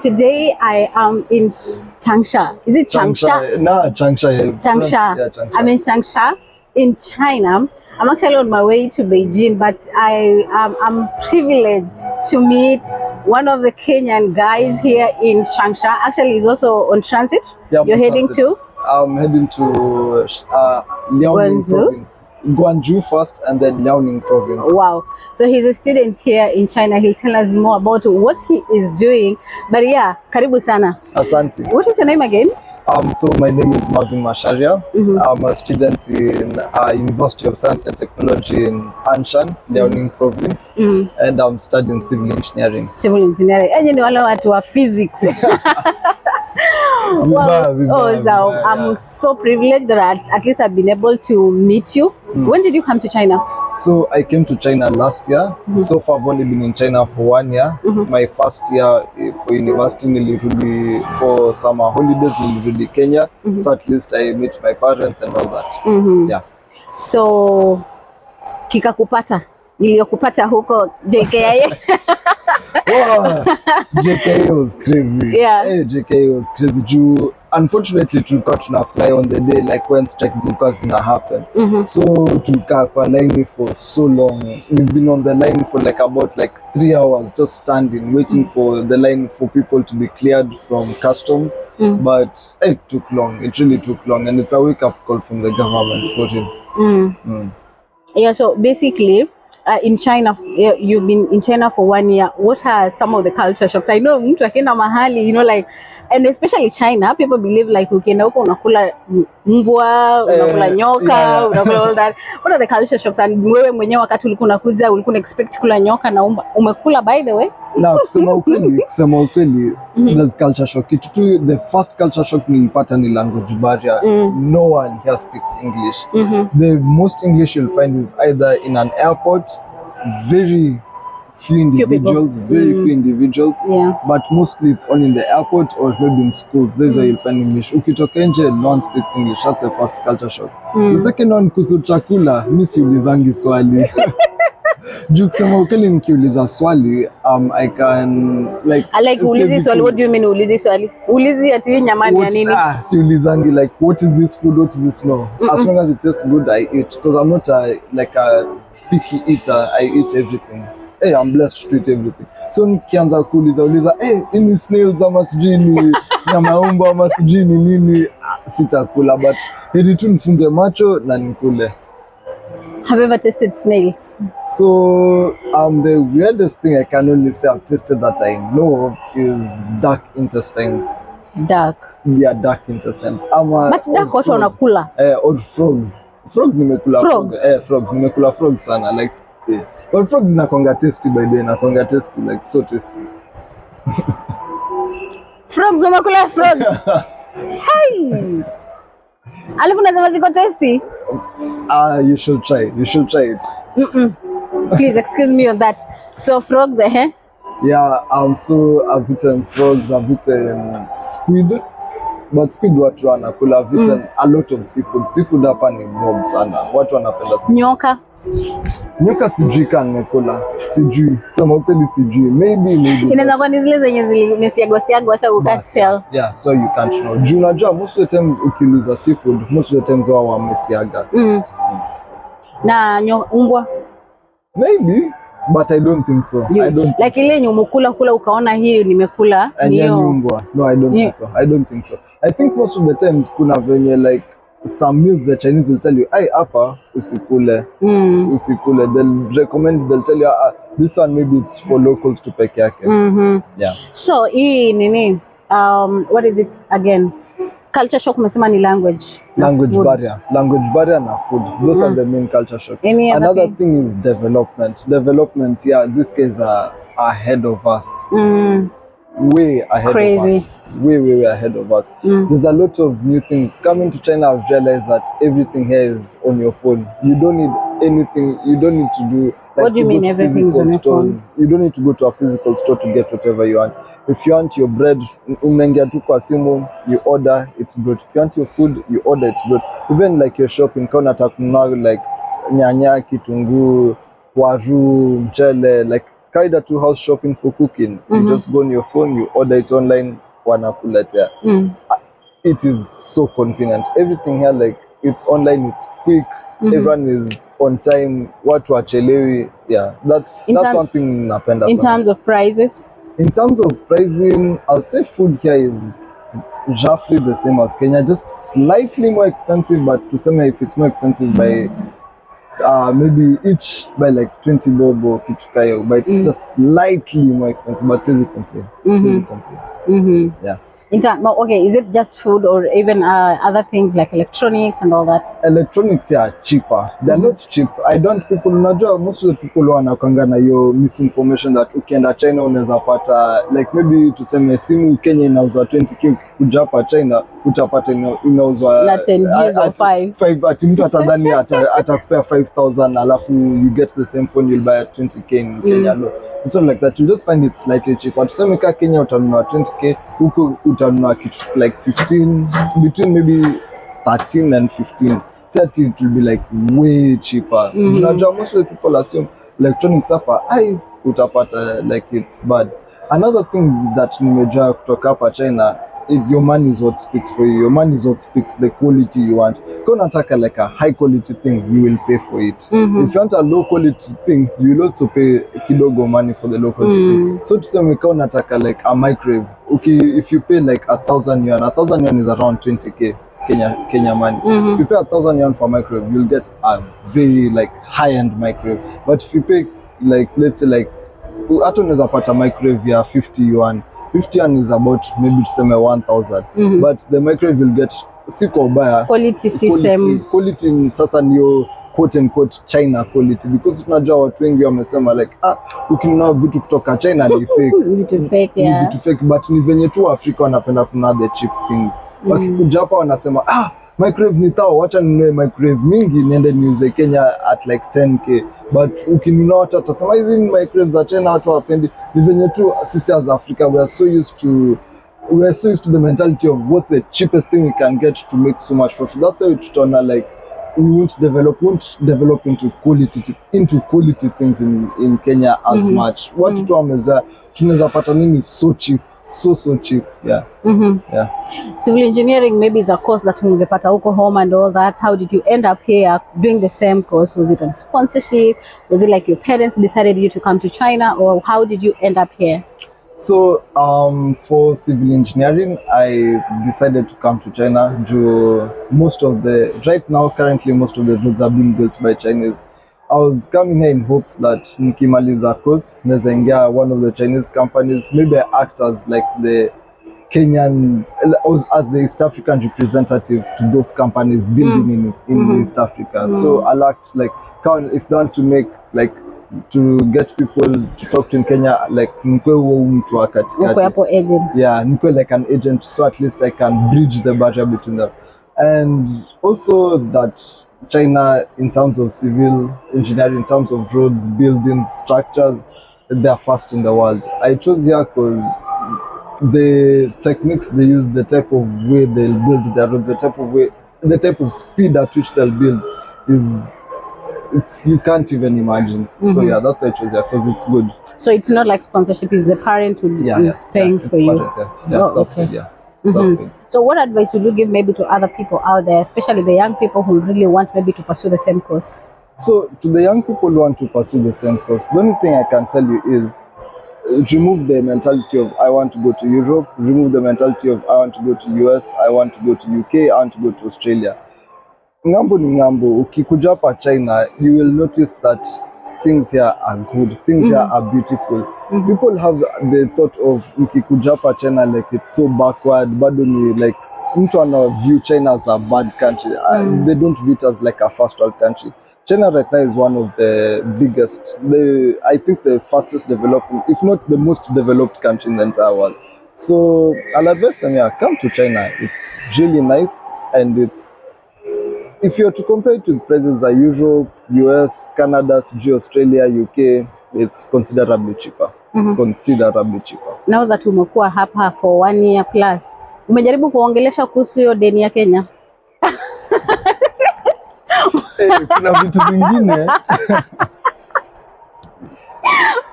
today I am in Changsha. Is it Changsha? No, Changsha. Changsha. Yeah, Changsha. I'm in Changsha in China. I'm actually on my way to Beijing, but I'm privileged to meet one of the Kenyan guys here in Changsha. Actually, he's also on transit. Yeah, you're heading to? I'm heading to Liaoning province. Guangzhou first and then Liaoning province. Wow. So he's a student here in China. He'll tell us more about what he is doing. But yeah, karibu sana. Asante. What is your name again? So my name is Marvin Masharia. I'm a student in University of Science and Technology in Anshan, Liaoning province. And I'm studying civil engineering. Civil engineering. And you know, wale watu wa physics. So I'm so privileged that at least I've been able to meet you. When did you come to China? So I came to China last year. So far I've only been in China for 1 year. My first year for university nilirudi for summer holidays nilirudi Kenya. So at least I meet my parents and all that. Yeah. So kikakupata iliyokupata huko JKIA. Wow, JKIA was crazy. Yeah. Hey, JKIA was crazy. Unfortunately, tulikuwa tuna fly on the day like when strikes zilikuwa zina happen. So tulikaa kwa line for so long. We've been on the line for like about 3 hours just standing waiting for the line for people to be cleared from customs. But it took long. It really took long, and it's a wake up call from the government for him. Yeah, so basically in China, you've been in China for 1 year. What are some of the culture shocks? I know mtu akienda mahali, you know, like, and especially China, people believe like ukienda huko unakula mbwa, unakula nyoka, unakula all that. What are the culture shocks? And wewe mwenyewe wakati ulikuwa unakuja ulikuwa expect kula nyoka na umekula by the way? Now, kusema ukweli, there's culture shock. The first culture shock nilipata ni language barrier. No one here speaks English. The most English you'll find is either in an airport, very few individuals, Yeah. But mostly it's only in the airport or maybe in schools. That's where you'll find English. Ukitoka nje, no one speaks English. That's the first culture shock. The second one, kuhusu chakula, mimi siulizangi swali. Juu kusema ukweli nikiuliza swali, I can like ulizi swali. What do you mean ulizi swali? Ulizi ati nyama ni nini? Siulizangi like what is this food, what is this no. As long as it tastes good, I eat, because I'm not a picky eater. I eat everything. Hey, I'm blessed to eat everything. So nikianza kuuliza ini snails ama sijui ni nyama umbo ama sijui ni nini, sitakula, but heri tu nifunge macho na nikule. Have you ever tasted snails? So the weirdest thing I can only say I've tasted that I know of is duck intestines. Duck? Yeah, duck intestines. But duck watu wanakula? Or frogs. Frog nimekula. Frogs? Frog. Nimekula frogs sana. Like, but frogs inakuanga tasty by then. Inakuanga tasty, like so tasty. Frogs umekula frogs? Hey! Alafu nasema ziko tasty? You should try. You should try it. Please excuse me on that. So frogs, Yeah, so I've eaten frogs, I've eaten squid. But squid watu wanakula. I've eaten a lot of seafood. Seafood hapa ni mob sana. Watu wanapenda seafood. Nyoka? Nyoka sijui kama nimekula. Sijui. Sema ukweli sijui. Maybe. Inaweza kuwa ni zile zenye zimesiagwa hata you can't tell. Yeah, so you can't know. Juu unajua most of the time ukiuliza seafood, most of the times wao wamesiaga. Na umbwa? Maybe, but I don't think so. I don't like ile yenye umekula ukaona hii nimekula niyo umbwa. No, I don't think so. I don't think so. I think most of the times kuna venye like some meals the Chinese will tell you, "Hey, hapa usikule." Usikule. They'll tell you, this one maybe it's for locals to peke yake. Yeah. So hii nini? What is it again? Culture shock umesema ni language barrier na food. Those are the main culture shock. Another thing is development. Yeah, these guys are ahead of us. Way ahead of us. Way ahead of us. There's a lot of new things coming to China. I've realized that everything here is on your phone. You don't need anything. You don't need to do what do you mean everything is on your phone? You don't need to go to a physical store to get whatever you want. If you want your bread, unaingia tu kwa simu, you order, it's brought. If you want your food, you order, it's brought. Even like your shopping, kama unataka kununua like nyanya, kitunguu, waru, mchele, like kaida to house shopping for cooking. You just go on your phone, you order it online, wanakuletea. It is so convenient. Everything here, like, it's online, it's quick, everyone is on time, watu wachelewi. Yeah, that's one thing napenda sana. In terms of prices? In terms of pricing, I'll say food here is roughly the same as Kenya, just slightly more expensive, but to say if it's more expensive by maybe each by like 20 bob or kitu kayo, but it's just slightly more expensive, but siwezi complain. Yeah. Okay, is it just food or even other things like electronics and all that? Electronics are cheaper. They're not cheap. Most of the people wanakanga na yo misinformation that ukienda China unaweza pata, like maybe tuseme simu Kenya inauzwa 20k, kuja hapa China utapata inauzwa 10Gs or 5. Ati mtu atadhani atakupea 5,000 alafu you get the same phone you'll buy at 20k in Kenya. No. It's not like that. You just find it slightly cheaper. Tuseme ka Kenya utanunua 20k, huko utanunua kitu like 15, between maybe 13 and 15. So it will be like way cheaper. Most of the people assume electronics hapa, utapata like it's bad. Another thing that nimejua kutoka hapa China, your money is what speaks for you. Your money is what speaks the quality you want. If you want like a high quality thing, you will pay for it. If you want a low quality thing, you will also pay kidogo money for the low quality thing. So to say, we can attack like a microwave. Okay, if you pay like 1,000 yuan, 1,000 yuan is around 20k Kenya money. If you pay 1,000 yuan for a microwave, you'll get a very like high-end microwave. But if you pay like, let's say like, hata unaweza pata microwave ya 50 yuan. 50 yuan is about maybe tuseme 1,000. But the microwave will get siko baya. Quality sasa ndio quote and quote China quality, because tunajua watu wengi wamesema like ukinunua vitu kutoka China ni fake. Vitu fake, yeah. Vitu fake, but ni venye tu Afrika wanapenda kununua the cheap things. Wakikuja hapa wanasema microwave ni tao, wacha ninunue microwave mingi niende niuze Kenya at like 10k. But ukinunua watu watasema hizi ni microwaves za China, watu wapendi. Ni venye tu sisi as Africa we are so used to the mentality of what's the cheapest thing we can get to make so much profit. That's why tutaona like we won't develop into quality things in Kenya as much. Watu tu wameza tunaweza pata nini so cheap, so cheap. Yeah. Yeah. Civil engineering maybe is a course that ungepata huko home and all that. How did you end up here doing the same course? Was it on sponsorship? Was it like your parents decided you to come to China, or how did you end up here? So for civil engineering, I decided to come to China. Currently most of the roads are being built by Chinese. I was coming here in hopes that nikimaliza course naweza ingia one of the Chinese companies, maybe I act as like the Kenyan, as the East African representative to those companies building in East Africa. So I lacked like, if they want to make like, to get people to talk to in Kenya, like nikwe huo mtu wa katikati. Yeah, nikwe like an agent, so at least I can bridge the barrier between them. And also that China, in terms of civil engineering, in terms of roads, buildings, structures, they're first in the world. I chose here because the techniques they use, the type of way they'll build their roads, the type of speed at which they'll build you can't even imagine. So yeah, that's why I chose here, because it's good. So it's not like sponsorship, is the parent who is paying for you? So what advice would you give maybe to other people out there, especially the young people who really want maybe to pursue the same course? So to the young people who want to pursue the same course, the only thing I can tell you is remove the mentality of I want to go to Europe, remove the mentality of I want to go to US, I want to go to UK, I want to go to Australia. Ngambo ni ngambo. Ukikuja hapa China, you will notice that things here are good, things here are beautiful. People have the thought of ukikuja hapa China like it's so backward, bado ni like mtu ana view China as a bad country. They don't view it as like a first world country. China right now is one of the biggest, I think the fastest developing, if not the most developed country in the entire world. So I'll advise them, come to China. It's really nice, and if you're to compare it with places like Europe, US, Canada, Australia, UK, it's considerably cheaper. Considerably cheaper. Now that umekuwa hapa for 1 year plus, umejaribu kuongelesha kuhusu hiyo deni ya Kenya? Kuna vitu vingine.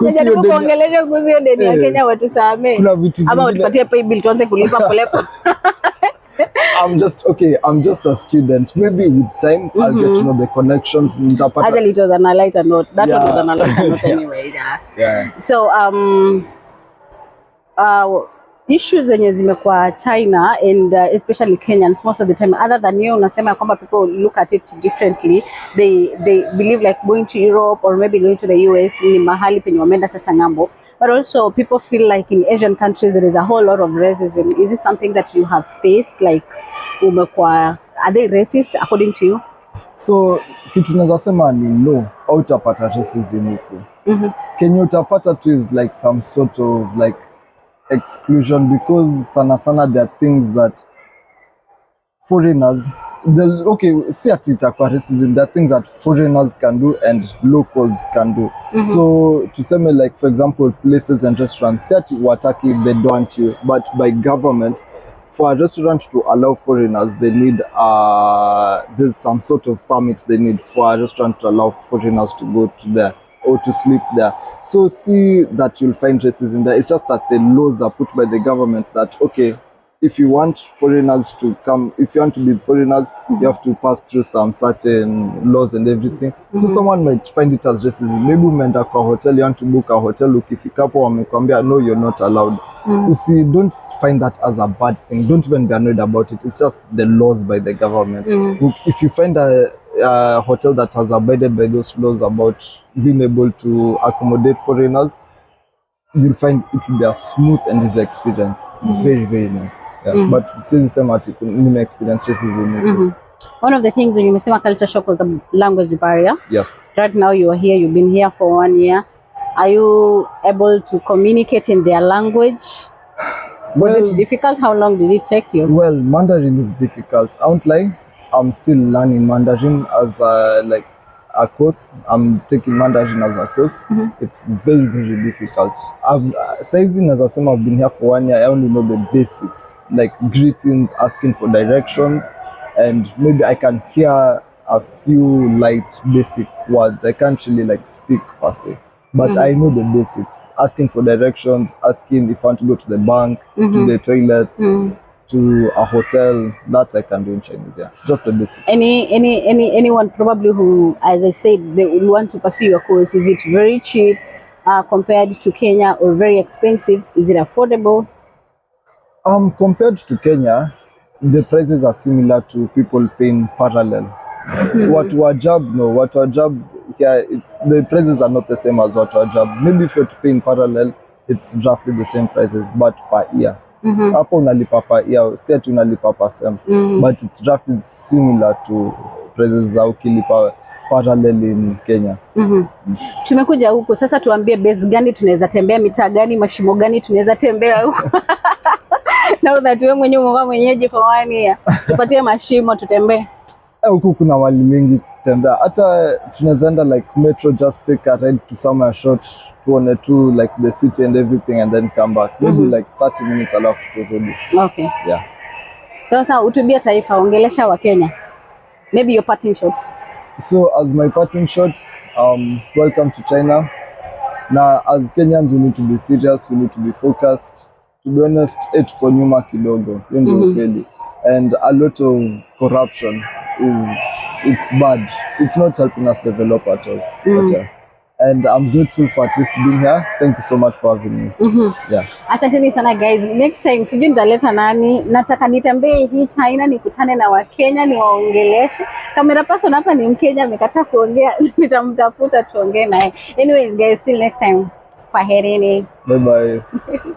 Najaribu kuongelesha kuhusu hiyo deni ya Kenya watusamee. Ama watupatie pay bill tuanze kulipa polepole. I'm just a student. Maybe with time I'll get to know the connections. Actually, it was on a lighter note. That one was on a lighter note anyway. Yeah. So issues zenye zimekuwa China and especially Kenyans most of the time, other than you unasema kwamba people look at it differently. They believe like going to Europe or maybe going to the US ni mahali penye wameenda sasa ngambo. But also people feel like in Asian countries there is a whole lot of racism. Is this something that you have faced? Like are they racist according to you? So kitu naweza sema ni no, hautapata racism huko. Kenya utapata tu is like some sort of like exclusion, because sana there are things that foreigners, see at it racism, there are things that foreigners can do and locals can do. So to say like for example places and restaurants, see at wataki they don't want you, but by government for a restaurant to allow foreigners they need there's some sort of permit they need for a restaurant to allow foreigners to go to there or to sleep there. So see that you'll find racism there. It's just that the laws are put by the government that okay, if you want foreigners to come, if you want to be foreigners, you have to pass through some certain laws and everything. So someone might find it as racism. Maybe umeenda kwa hotel, you want to book a hotel, ukifikapo wamekwambia no, you're not allowed. You see, don't find that as a bad thing. Don't even be annoyed about it. It's just the laws by the government. If you find a hotel that has abided by those laws about being able to accommodate foreigners, you'll find it will be a smooth and easy experience. Very, very nice. Yeah. But since some experience racism. One of the things when you mentioned culture shock was the language barrier. Yes. Right now you are here, you've been here for 1 year. Are you able to communicate in their language? Was it difficult? How long did it take you? Well, Mandarin is difficult. I won't lie. I'm still learning Mandarin as a course. I'm taking Mandarin as a course. It's very, very difficult. Sizing as I said, I've been here for 1 year. I only know the basics, like greetings, asking for directions, and maybe I can hear a few light basic words. I can't really like speak per se, but I know the basics. Asking for directions, asking if I want to go to the bank, to the toilets, to a hotel, that I can do in Chinese. Yeah, just the basics. Anyone probably who, as I said, they will want to pursue your course. Is it very cheap compared to Kenya, or very expensive? Is it affordable? Compared to Kenya, the prices are similar to people paying parallel. What job here, the prices are not the same as what job. Maybe if you're paying parallel, it's roughly the same prices, but per year. Hapo unalipa per year, si ati unalipa per sem. But it's roughly similar to prices za ukilipa parallel in Kenya. Tumekuja huku sasa, tuambie base gani tunaweza tembea, mitaa gani, mashimo gani tunaweza tembea huku. Now that wewe mwenyewe umekuwa mwenyeji for 1 year, tupatie mashimo tutembee. Huku kuna wali mengi kutembea. Hata tunaweza enda like metro, just take a ride to somewhere short, tuone tu like the city and everything and then come back. Maybe like 30 minutes alafu turudi. Okay. Yeah. Sasa utubia taifa, ongelesha wa Kenya. Maybe your parting shots. So as my parting shot, welcome to China. Now as Kenyans we need to be serious, we need to be focused. To be honest, tuko nyuma kidogo, ndio kweli. And a lot of corruption it's bad. It's not helping us develop at all. But, and I'm grateful for at least being here. Thank you so much for having me. Yeah. Asanteni sana guys. Next time sijui nitaleta nani. Nataka nitembee hii China, nikutane na Wakenya, niwaongeleshe. Camera person hapa ni Mkenya, amekataa kuongea. Nitamtafuta tuongee naye. Anyways guys, till next time. Kwaherini. Bye bye.